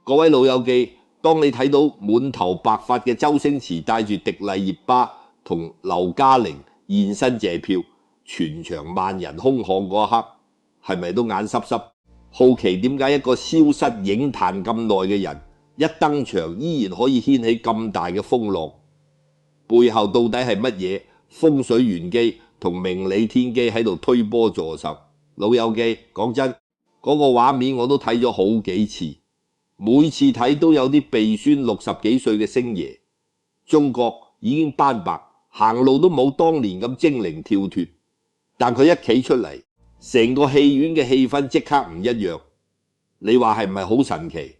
各位老友記，當你睇到滿頭白髮嘅周星馳帶住迪麗熱巴同劉嘉玲現身謝票，全場萬人空巷嗰一刻，係咪都眼濕濕？好奇點解一個消失影壇咁耐嘅人，一登場依然可以掀起咁大嘅風浪？背後到底係乜嘢風水玄機同命理天機喺度推波助紂？老友記，講真，嗰個畫面我都睇咗好幾次。每次睇都有啲鼻酸60幾歲嘅星爺，中國已經斑白，行路都冇當年咁精靈跳脫，但佢一企出嚟，成個戲院嘅氣氛即刻唔一樣。你話係唔係好神奇？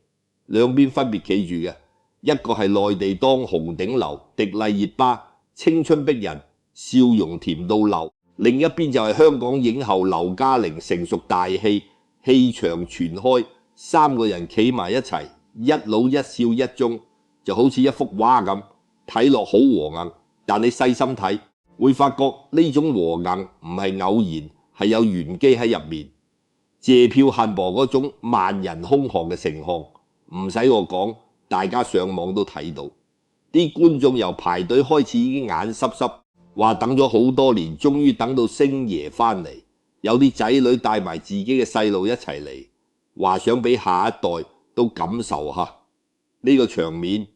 兩邊分別企住嘅，一個係內地當紅頂流迪麗熱巴，青春逼人，笑容甜到漏；另一邊就係香港影后劉嘉玲，成熟大氣，氣場全開。三個人企埋一齊，一老一少一中，就好似一幅畫咁，睇落好和硬。但你細心睇，會發覺呢種和硬唔係偶然，係有玄機喺入面。謝票恨薄嗰種萬人空巷嘅盛況，唔使我講，大家上網都睇到。啲觀眾由排隊開始已經眼濕濕，話等咗好多年，終於等到星爺返嚟。有啲仔女帶埋自己嘅細路一齊嚟。話想俾下一代都感受下呢個場面。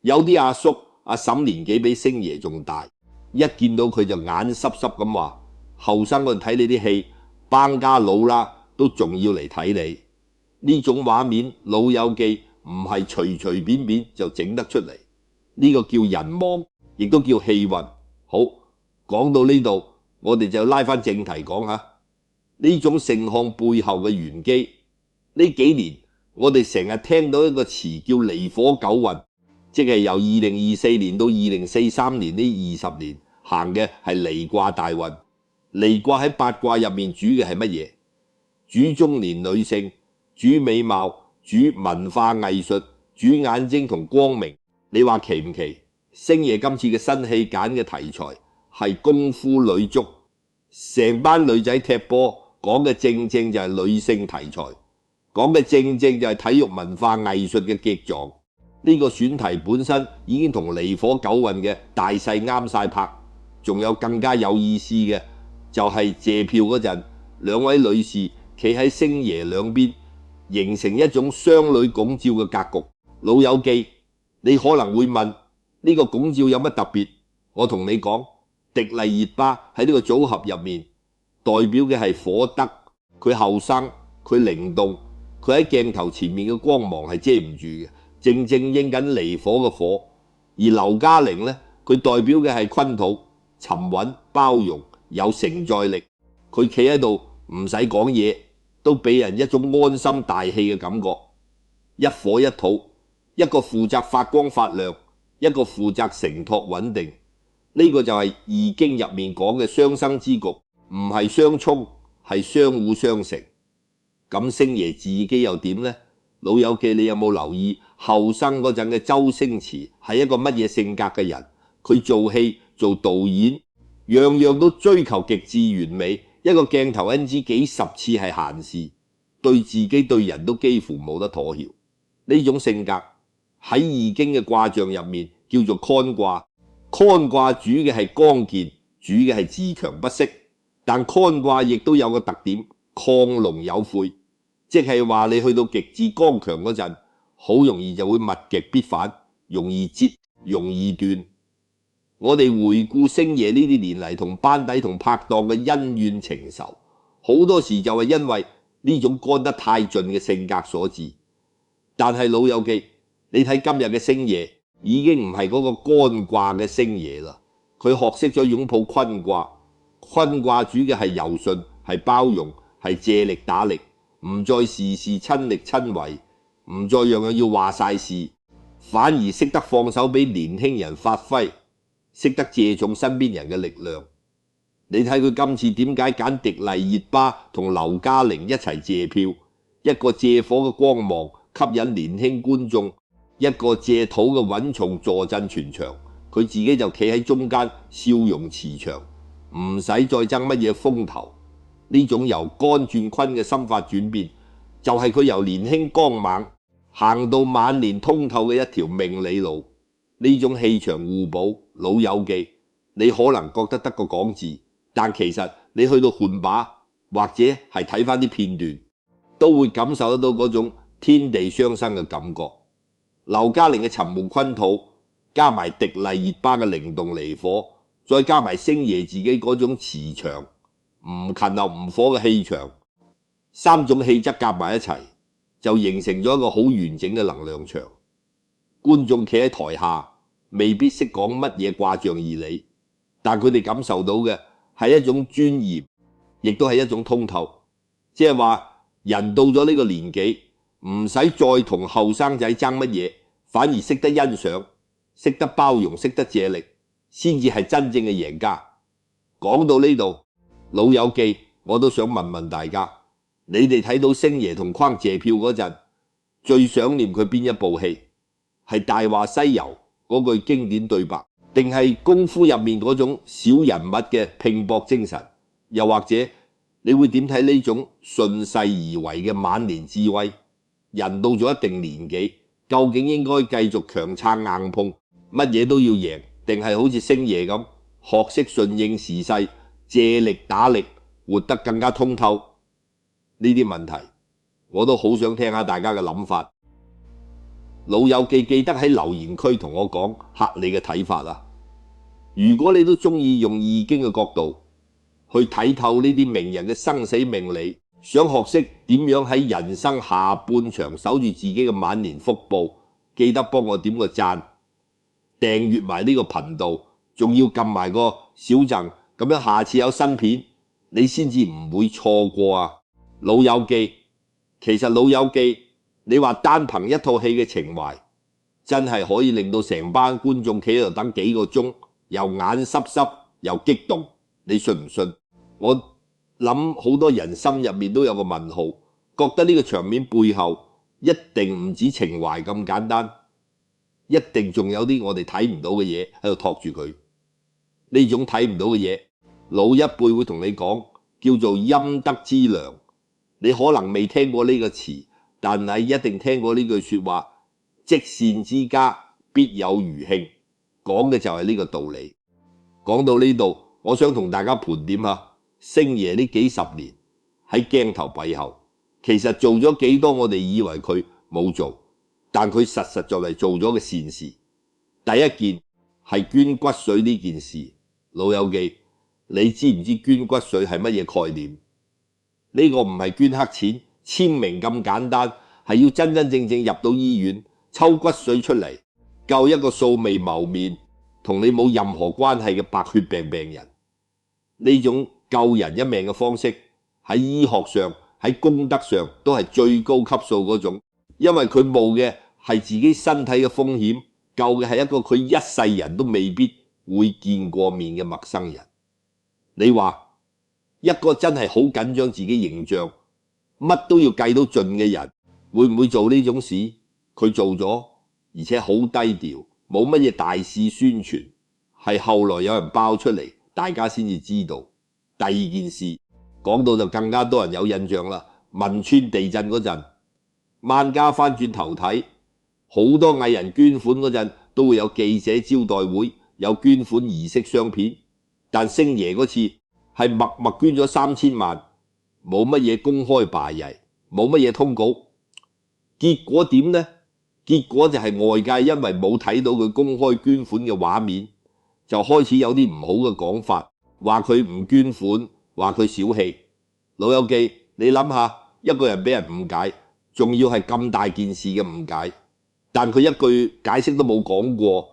有啲阿叔阿嬸年紀比星爺仲大，一見到佢就眼濕濕咁話：後生嗰陣睇你啲戲，班家老啦都仲要嚟睇你。呢種畫面，老友記唔係隨隨便便就整得出嚟，呢個叫人望，亦都叫氣運。好，講到呢度，我哋就拉翻正題講下呢種盛況背後嘅玄機。呢幾年我哋成日聽到一個詞叫離火九運，即係由2024年到2043年呢20年行嘅係離卦大運。離卦喺八卦入面主嘅係乜嘢？主中年女性，主美貌，主文化藝術，主眼睛同光明。你話奇唔奇？星爺今次嘅新戲揀嘅題材係功夫女足，成班女仔踢波，講嘅正正就係女性題材。講嘅正正就係體育文化藝術嘅極狀。呢個選題本身已經同離火九運嘅大勢啱晒拍。仲有更加有意思嘅就係謝票嗰陣，兩位女士企喺星爺兩邊，形成一種雙女拱照嘅格局。老友記，你可能會問呢個拱照有乜特別？我同你講，迪麗熱巴喺呢個組合入面代表嘅係火德，佢後生，佢靈動。佢喺鏡頭前面嘅光芒係遮唔住嘅，正正應緊離火嘅火。而劉嘉玲呢，佢代表嘅係坤土，沉穩包容，有承載力。佢企喺度唔使講嘢，都俾人一種安心大氣嘅感覺。一火一土，一個負責發光發亮，一個負責承托穩定。呢個就係易經入面講嘅相生之局，唔係相沖，係相互相成。咁星爺自己又點呢？老友記，你有冇留意後生嗰陣嘅周星馳係一個乜嘢性格嘅人？佢做戲做導演，樣樣都追求極致完美，一個鏡頭 NG 幾十次係閒事，對自己對人都幾乎冇得妥協。呢種性格喺易經嘅卦象入面叫做乾卦。乾卦主嘅係剛健，主嘅係自強不息。但乾卦亦都有個特點，亢龍有悔，即係話你去到極之剛強嗰陣，好容易就會物極必反，容易折，容易斷。我哋回顧星爺呢啲年嚟同班底同拍檔嘅恩怨情仇，好多時就係因為呢種乾得太盡嘅性格所致。但係老友記，你睇今日嘅星爺已經唔係嗰個乾卦嘅星爺啦，佢學識咗擁抱坤卦。坤卦主嘅係柔順，係包容，係借力打力，唔再事事親力親為，唔再樣樣要話晒事，反而識得放手俾年輕人發揮，識得借重身邊人嘅力量。你睇佢今次點解揀迪麗熱巴同劉嘉玲一齊謝票？一個借火嘅光芒吸引年輕觀眾，一個借土嘅穩重坐鎮全場，佢自己就企喺中間，笑容慈祥。唔使再爭乜嘢風頭，呢種由乾轉坤嘅心法轉變，就係佢由年輕剛猛行到晚年通透嘅一條命理路。呢種氣場互補，老友記，你可能覺得得個講字，但其實你去到看把或者係睇翻啲片段，都會感受得到嗰種天地相生嘅感覺。劉嘉玲嘅沉木坤土，加埋迪麗熱巴嘅靈動離火，再加埋星爺自己嗰種磁場，唔勤又唔火嘅氣場，三種氣質夾埋一齊，就形成咗一個好完整嘅能量場。觀眾企喺台下未必識講乜嘢卦象義理，但佢哋感受到嘅係一種尊嚴，亦都係一種通透。即係話人到咗呢個年紀，唔使再同後生仔爭乜嘢，反而識得欣賞，識得包容，識得借力，先至係真正嘅贏家。講到呢度，老友記，我都想問問大家，你哋睇到星爺同框謝票嗰陣，最想念佢邊一部戲？係《大話西遊》嗰句經典對白，定係功夫入面嗰種小人物嘅拼搏精神？又或者你會點睇呢種順勢而為嘅晚年智慧？人到咗一定年紀，究竟應該繼續強撐硬碰，乜嘢都要贏，定係好似星爺咁學識順應時勢，借力打力，活得更加通透？呢啲問題我都好想聽下大家嘅諗法。老友記，記得喺留言區同我講下你嘅睇法啊！如果你都中意用易經嘅角度去睇透呢啲名人嘅生死命理，想學識點樣喺人生下半場守住自己嘅晚年福報，記得幫我點個讚，訂閱埋呢個頻道，仲要撳埋個小贈，咁樣下次有新片你先至唔會錯過啊！老友記，其實老友記，你話單憑一套戲嘅情懷，真係可以令到成班觀眾企喺度等幾個鐘，又眼濕濕又激動，你信唔信？我諗好多人心入面都有個問號，覺得呢個場面背後一定唔止情懷咁簡單，一定仲有啲我哋睇唔到嘅嘢喺度托住佢。呢種睇唔到嘅嘢，老一輩會同你講，叫做陰德之良。你可能未聽過呢個詞，但係一定聽過呢句說話，積善之家必有餘慶，講嘅就係呢個道理。講到呢度，我想同大家盤點下星爺呢幾十年喺鏡頭背後，其實做咗幾多我哋以為佢冇做，但佢實實在在做咗嘅善事。第一件係捐骨髓呢件事，老友記，你知唔知捐骨髓係乜嘢概念？呢個唔係捐黑錢簽名咁簡單，係要真真正正入到醫院抽骨髓出嚟，救一個素未謀面同你冇任何關係嘅白血病病人。呢種救人一命嘅方式喺醫學上喺功德上都係最高級數嗰種，因為佢冒嘅係自己身體嘅風險，救嘅係一個佢一世人都未必會見過面嘅陌生人。你話一個真係好緊張自己形象，乜都要計到盡嘅人，會唔會做呢種事？佢做咗，而且好低調，冇乜嘢大肆宣傳，係後來有人爆出嚟，大家先至知道。第二件事講到就更加多人有印象啦，汶川地震嗰陣，萬家翻轉頭睇，好多藝人捐款嗰陣都會有記者招待會，有捐款儀式相片，但星爺嗰次係默默捐咗3000萬，冇乜嘢公開bài藝，冇乜嘢通告。結果點呢？結果就係外界因為冇睇到佢公開捐款嘅畫面，就開始有啲唔好嘅講法，話佢唔捐款，話佢小氣。老友記，你諗下，一個人俾人誤解，仲要係咁大件事嘅誤解，但佢一句解釋都冇講過，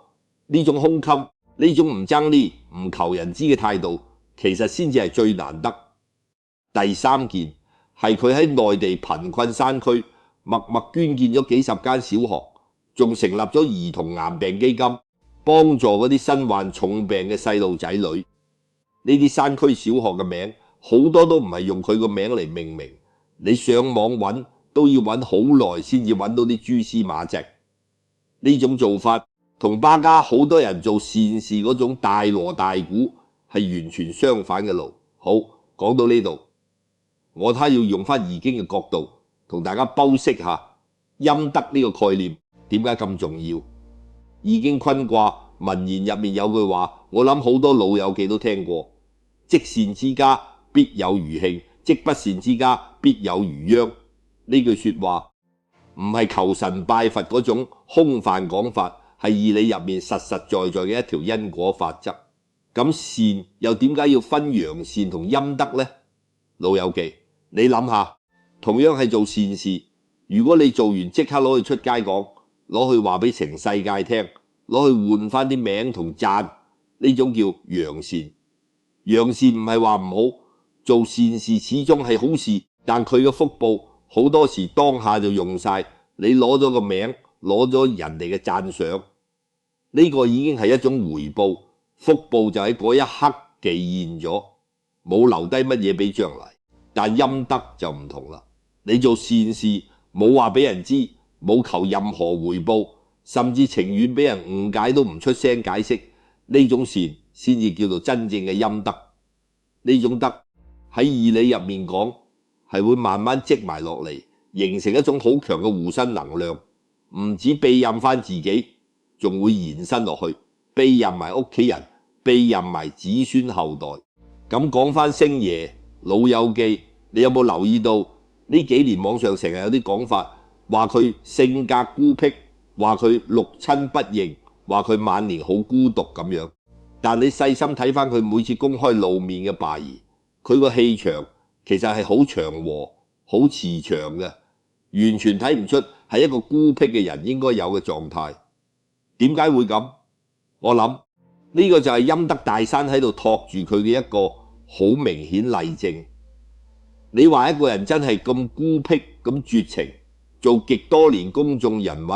呢種胸襟，呢種唔爭呢、唔求人知嘅態度，其實先至係最難得。第三件係佢喺內地貧困山區默默捐建咗幾十間小學，仲成立咗兒童癌病基金，幫助嗰啲身患重病嘅細路仔女。呢啲山區小學嘅名好多都唔係用佢個名嚟命名，你上網揾都要揾好耐先至揾到啲蛛絲馬跡。呢種做法同巴家好多人做善事嗰種大鑼大鼓係完全相反嘅路。好，講到呢度，我睇要用翻易經嘅角度同大家剖析下，陰德呢個概念點解咁重要？易經坤卦文言入面有句話，我諗好多老友記都聽過：積善之家必有餘慶，積不善之家必有餘殃。呢句說話唔係求神拜佛嗰種空泛講法，係義理入面實實在在嘅一條因果法則。咁善又點解要分陽善同陰德呢？老友記，你諗下，同樣係做善事，如果你做完即刻攞去出街講，攞去話俾成世界聽，攞去換翻啲名同讚，呢種叫陽善。陽善唔係話唔好，做善事始終係好事，但佢嘅福報好多時當下就用晒，你攞咗個名，攞咗人哋嘅讚賞，呢個已經係一種回報，福報就喺嗰一刻既現咗，冇留低乜嘢俾將來。但陰德就唔同啦，你做善事冇話俾人知，冇求任何回報，甚至情願俾人誤解都唔出聲解釋，呢種善先至叫做真正嘅陰德。呢種德喺義理入面講，係會慢慢積埋落嚟，形成一種好強嘅護身能量，唔止庇蔭翻自己，仲會延伸落去，庇蔭埋屋企人，庇蔭埋子孫後代。咁講翻星爺，老友記，你有冇留意到呢幾年網上成日有啲講法，話佢性格孤僻，話佢六親不認，話佢晚年好孤獨咁樣。但你細心睇翻佢每次公開露面嘅拜儀，佢個氣場其實係好祥和、好慈祥嘅，完全睇唔出係一個孤僻嘅人應該有嘅狀態。點解會咁？我諗呢個就係陰德大山喺度托住佢嘅一個好明顯例證。你話一個人真係咁孤僻咁絕情，做極多年公眾人物，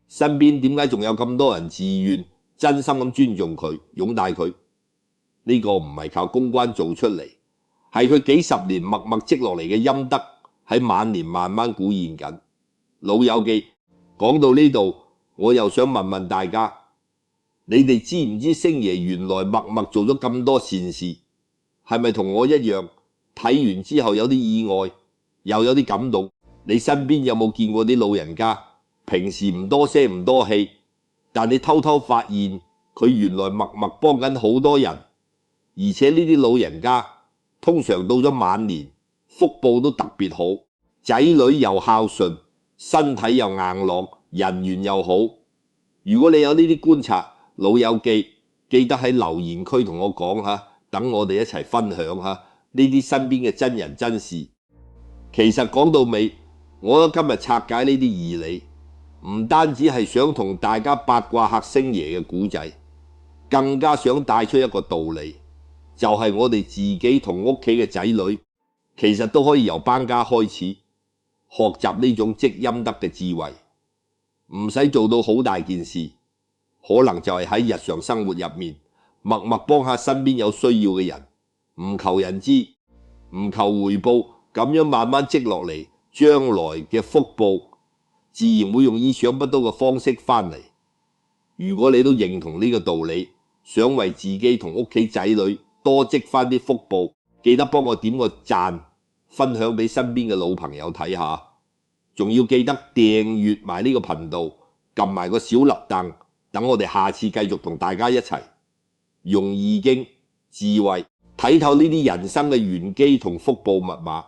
身邊點解仲有咁多人自願真心咁尊重佢、擁戴佢？呢個唔係靠公關做出嚟，係佢幾十年默默積落嚟嘅陰德喺晚年慢慢鼓現緊。老友記，講到呢度，我又想問問大家，你哋知唔知星爺原來默默做咗咁多善事？係咪同我一樣睇完之後有啲意外，又有啲感動？你身邊有冇見過啲老人家平時唔多聲唔多氣，但你偷偷發現佢原來默默幫緊好多人，而且呢啲老人家通常到咗晚年福報都特別好，仔女又孝順，身體又硬朗，人緣又好。如果你有呢啲觀察，老友記記得喺留言區同我講下，等我哋一齊分享下呢啲身邊嘅真人真事。其實講到尾，我覺得今日拆解呢啲義理，唔單止係想同大家八卦下星爺嘅古仔，更加想帶出一個道理，就係我哋自己同屋企嘅仔女，其實都可以由班家開始學習呢種積陰德嘅智慧，唔使做到好大件事，可能就係喺日常生活入面默默幫下身邊有需要嘅人，唔求人知，唔求回報，咁樣慢慢積落嚟，將來嘅福報自然會用意想不到嘅方式翻嚟。如果你都認同呢個道理，想為自己同屋企仔女多積翻啲福報，記得幫我點個讚，分享俾身邊嘅老朋友睇下，仲要記得訂閱埋呢個頻道，撳埋個小粒燈，等我哋下次繼續同大家一齊用易經智慧睇透呢啲人生嘅玄機同福報密碼。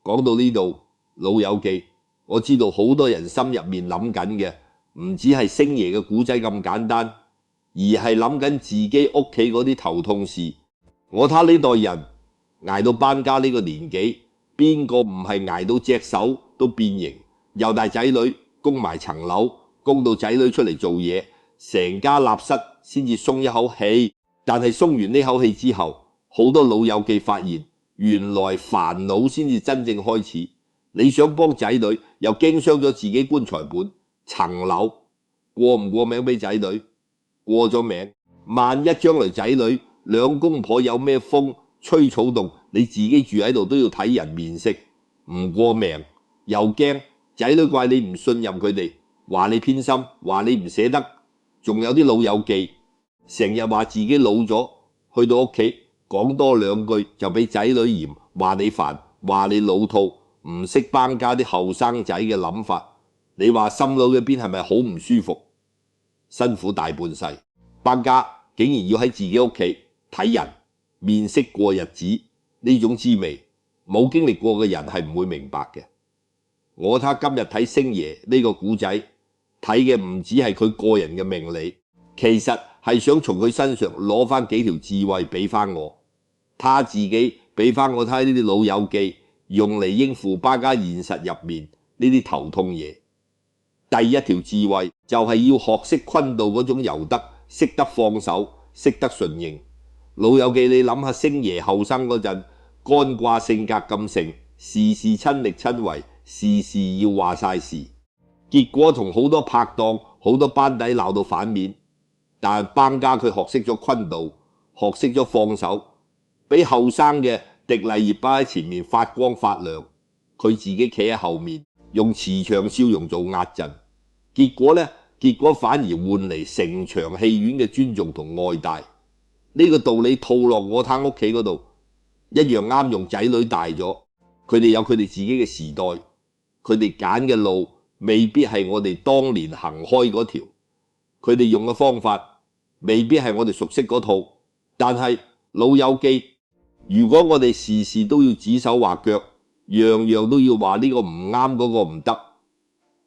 講到呢度，老友記，我知道好多人心入面諗緊嘅唔止係星爺嘅古仔咁簡單，而係諗緊自己屋企嗰啲頭痛事。我睇呢代人捱到班家呢個年紀，邊個唔係捱到隻手都變形，又帶仔女供埋層樓，供到仔女出嚟做嘢，成家立室先至鬆一口氣。但係鬆完呢口氣之後，好多老友記發現原來煩惱先至真正開始。你想幫仔女，又驚傷咗自己棺材本，層樓過唔過名俾仔女？過咗名，萬一將來仔女兩公婆有咩風吹草動，你自己住喺度都要睇人面色，唔過命，又驚仔女怪你唔信任佢哋，話你偏心，話你唔捨得。仲有啲老友記成日話自己老咗，去到屋企講多兩句就俾仔女嫌，話你煩，話你老套，唔識班家啲後生仔嘅諗法。你話心裏邊係咪好唔舒服？辛苦大半世，班家竟然要喺自己屋企睇人面色過日子，呢種滋味冇經歷過嘅人係唔會明白嘅。我睇今日睇星爺呢個古仔，睇嘅唔止係佢個人嘅命理，其實係想從佢身上攞翻幾條智慧俾翻我，他自己俾翻我睇呢啲老友記，用嚟應付班家現實入面呢啲頭痛嘢。第一條智慧就係要學識坤道嗰種柔德，識得放手，識得順應。老友記，你諗下星爺後生嗰陣，干卦性格咁盛，事事親力親為，事事要話晒事，結果同好多拍檔、好多班底鬧到反面。但係班家佢學識咗坤道，學識咗放手，俾後生嘅迪麗熱巴喺前面發光發亮，佢自己企喺後面，用慈祥笑容做壓陣。結果反而換嚟成場戲院嘅尊重同愛戴。呢個道理套落我攤屋企嗰度，一樣啱用。仔女大咗，佢哋有佢哋自己嘅時代，佢哋揀嘅路未必係我哋當年行開嗰條，佢哋用嘅方法未必係我哋熟悉嗰套。但係老友記，如果我哋時時都要指手畫腳，樣樣都要話呢個唔啱，嗰個唔得，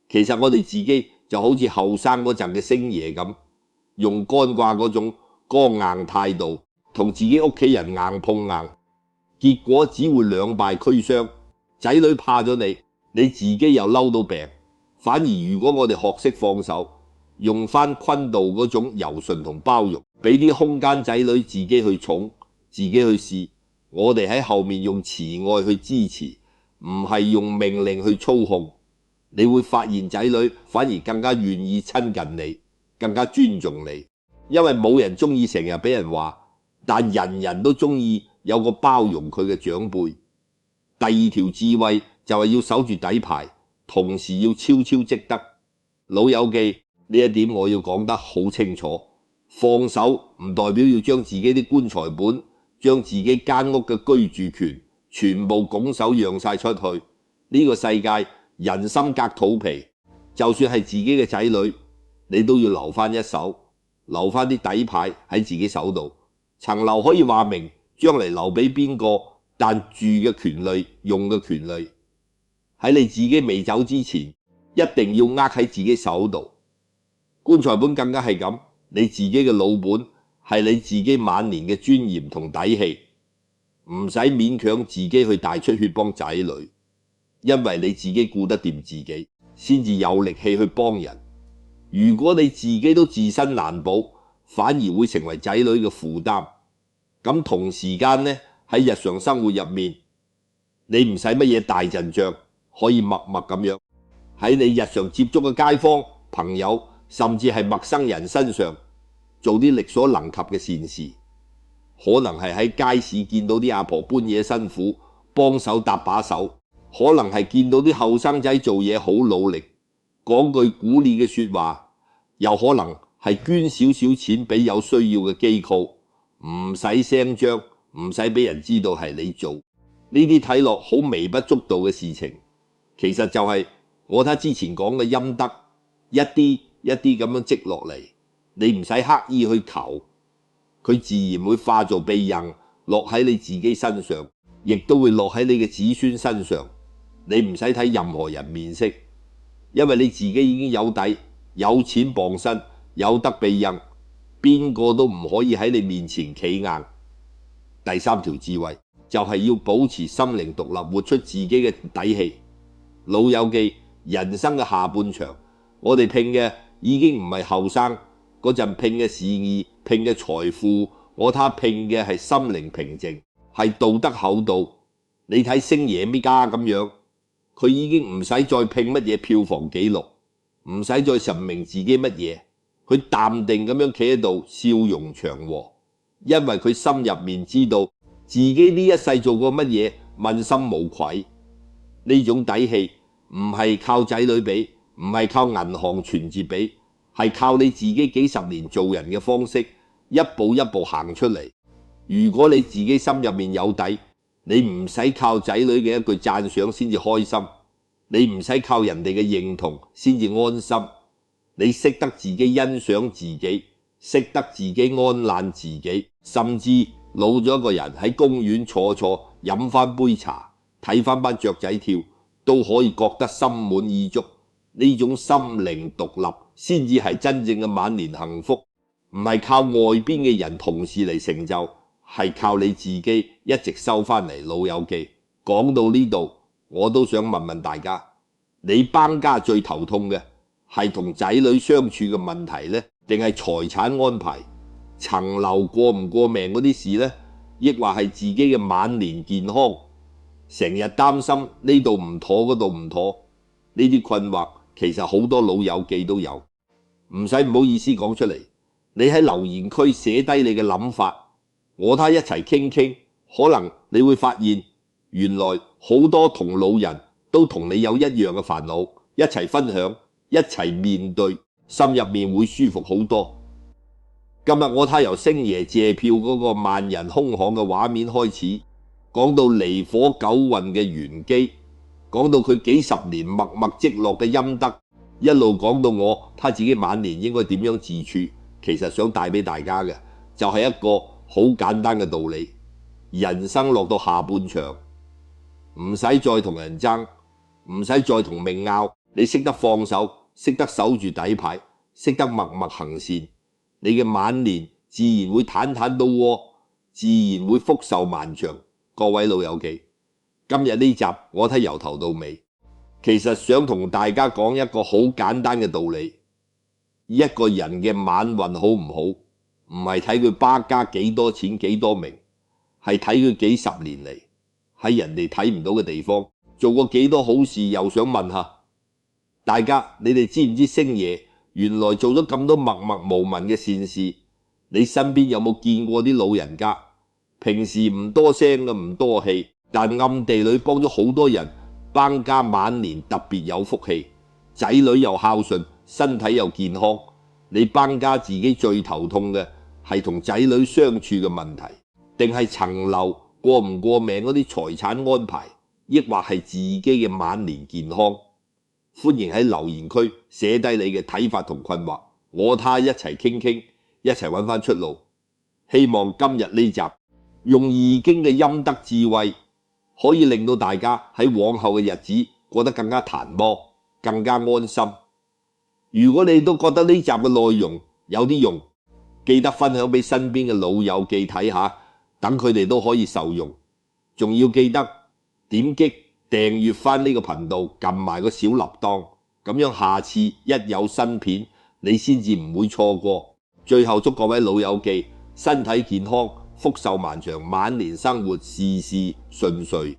其實我哋自己就好似後生嗰陣嘅星爺咁，用干卦嗰種剛硬態度同自己屋企人硬碰硬，結果只會兩敗俱傷。仔女怕咗你，你自己又嬲到病。反而如果我哋學識放手，用翻坤道嗰種柔順同包容，俾啲空間仔女自己去寵，自己去試，我哋喺後面用慈愛去支持，唔係用命令去操控。你會發現仔女反而更加願意親近你，更加尊重你，因為冇人中意成日俾人話，但人人都中意有個包容佢嘅長輩。第二條智慧就係要守住底牌，同時要超超積德。老友記，呢一點我要講得好清楚，放手唔代表要將自己啲棺材本，將自己間屋嘅居住權全部拱手讓晒出去。呢個世界人心隔肚皮，就算係自己嘅仔女，你都要留翻一手，留翻啲底牌喺自己手度。層樓可以話明將嚟留俾邊個，但住嘅權利、用嘅權利喺你自己未走之前，一定要握喺自己手度。棺材本更加係咁，你自己嘅老本係你自己晚年嘅尊嚴同底氣，唔使勉強自己去大出血幫仔女。因為你自己顧得掂自己，先至有力氣去幫人。如果你自己都自身難保，反而會成為仔女嘅負擔。咁同時間呢，喺日常生活入面，你唔使乜嘢大陣仗，可以默默咁樣喺你日常接觸嘅街坊、朋友，甚至係陌生人身上做啲力所能及嘅善事。可能係喺街市見到啲阿婆搬嘢辛苦，幫手搭把手。可能係見到啲後生仔做嘢好努力，講句鼓勵嘅說話，又可能係捐少少錢俾有需要嘅機構，唔使聲張，唔使俾人知道係你做。呢啲睇落好微不足道嘅事情，其實就係我睇之前講嘅陰德，一啲一啲咁樣積落嚟，你唔使刻意去求，佢自然會化做庇蔭落喺你自己身上，亦都會落喺你嘅子孫身上。你唔使睇任何人面色，因為你自己已經有底，有錢傍身，有得庇蔭，邊個都唔可以喺你面前企硬。第三條智慧就係要保持心靈獨立，活出自己嘅底氣。老友記，人生嘅下半場，我哋拼嘅已經唔係後生嗰陣拼嘅事業、拼嘅財富，我睇拼嘅係心靈平靜，係道德厚道。你睇星爺呢家咁樣，佢已經唔使再拼乜嘢票房紀錄，唔使再陳明自己乜嘢，佢淡定咁樣企喺度，笑容祥和，因為佢心入面知道自己呢一世做過乜嘢，問心無愧。呢種底氣唔係靠仔女俾，唔係靠銀行存折俾，係靠你自己幾十年做人嘅方式，一步一步行出嚟。如果你自己心入面有底，你唔使靠仔女嘅一句讚賞先至開心，你唔使靠人哋嘅認同先至安心，你識得自己欣賞自己，識得自己安撫自己，甚至老咗一個人喺公園坐飲翻杯茶，睇翻班雀仔跳，都可以覺得心滿意足。呢種心靈獨立先至係真正嘅晚年幸福，唔係靠外邊嘅人同事嚟成就，係靠你自己一直收翻嚟。老友記，講到呢度，我都想問問大家，你班家最頭痛嘅係同仔女相處嘅問題呢？定係財產安排、層樓過唔過命嗰啲事呢？抑或係自己嘅晚年健康？成日擔心呢度唔妥嗰度唔妥，呢啲困惑其實好多老友記都有，唔使唔好意思講出嚟。你喺留言區寫低你嘅諗法，我睇一齊傾傾，可能你會發現原來好多同老人都同你有一樣嘅煩惱，一齊分享，一齊面對，心入面會舒服好多。今日我睇由星爺借票嗰個萬人空巷嘅畫面開始，講到離火九運嘅玄機，講到佢幾十年默默積落嘅陰德，一路講到他自己晚年應該點樣自處。其實想帶俾大家嘅就係一個好簡單嘅道理，人生落到下半場，唔使再同人爭，唔使再同命拗，你識得放手，識得守住底牌，識得默默行善，你嘅晚年自然會坦坦到窩，自然會福壽萬長。各位老友記，今日呢集我睇由頭到尾，其實想同大家講一個好簡單嘅道理，一個人嘅晚運好唔好，唔係睇佢巴家幾多錢幾多名，係睇佢幾十年嚟喺人哋睇唔到嘅地方做過幾多好事。又想問下大家，你哋知唔知星爺原來做咗咁多默默無聞嘅善事？你身邊有冇見過啲老人家平時唔多聲嘅唔多氣，但暗地裏幫咗好多人，班家晚年特別有福氣，仔女又孝順，身體又健康。你班家自己最頭痛嘅係同仔女相處嘅問題，定係層樓過唔過命嗰啲財產安排，抑或係自己嘅晚年健康？歡迎喺留言區寫低你嘅睇法同困惑，我他一齊傾傾，一齊揾翻出路。希望今日呢集用易經嘅陰德智慧，可以令到大家喺往後嘅日子過得更加彈摩，更加安心。如果你都覺得呢集嘅內容有啲用，記得分享俾身邊嘅老友記睇下，等佢哋都可以受用。仲要記得點擊訂閱翻呢個頻道，撳埋個小鈴鐺，咁樣下次一有新片你先至唔會錯過。最後祝各位老友記身體健康，福壽萬長，晚年生活事事順遂。